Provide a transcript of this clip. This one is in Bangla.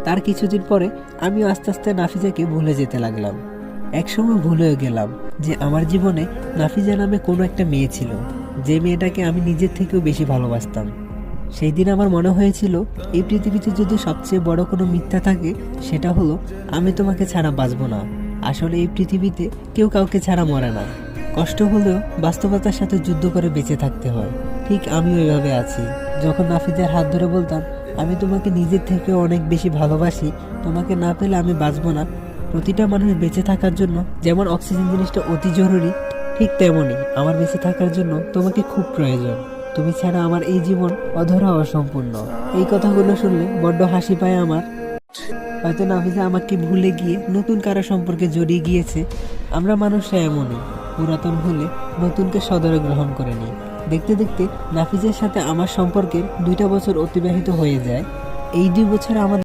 তার কিছুদিন পরে আমিও আস্তে আস্তে নাফিজাকে ভুলে যেতে লাগলাম। একসময় ভুলেও গেলাম যে আমার জীবনে নাফিজা নামে কোনো একটা মেয়ে ছিল, যে মেয়েটাকে আমি নিজের থেকেও বেশি ভালোবাসতাম। সেই দিন আমার মনে হয়েছিল এই পৃথিবীতে যদি সবচেয়ে বড় কোনো মিথ্যা থাকে সেটা হলো আমি তোমাকে ছাড়া বাঁচবো না। আসলে এই পৃথিবীতে কেউ কাউকে ছাড়া মরে না, কষ্ট হলেও বাস্তবতার সাথে যুদ্ধ করে বেঁচে থাকতে হয়। ঠিক আমিও এভাবে আছি। যখন নাফিজার হাত ধরে বলতাম আমি তোমাকে নিজের থেকে অনেক বেশি ভালোবাসি, তোমাকে না পেলে আমি বাঁচবো না, প্রতিটা মানুষ বেঁচে থাকার জন্য যেমন অক্সিজেন জিনিসটা অতি জরুরি, ঠিক তেমনই আমার বেঁচে থাকার জন্য তোমাকে খুব প্রয়োজন। তুমি ছাড়া আমার এই জীবন অধরা অসম্পূর্ণ। এই কথাগুলো শুনলে বড্ড হাসি পায় আমার। হয়তো নাফিজা আমাকে ভুলে গিয়ে নতুন কারো সম্পর্কে জড়িয়ে গিয়েছে। আমরা মানুষরা এমনই, পুরাতন ভুলে নতুনকে সদরে গ্রহণ করে নিই। দেখতে দেখতে নাফিজের সাথে আমার সম্পর্কের 2টা বছর অতিবাহিত হয়ে যায়। এই 2 বছর আমাদের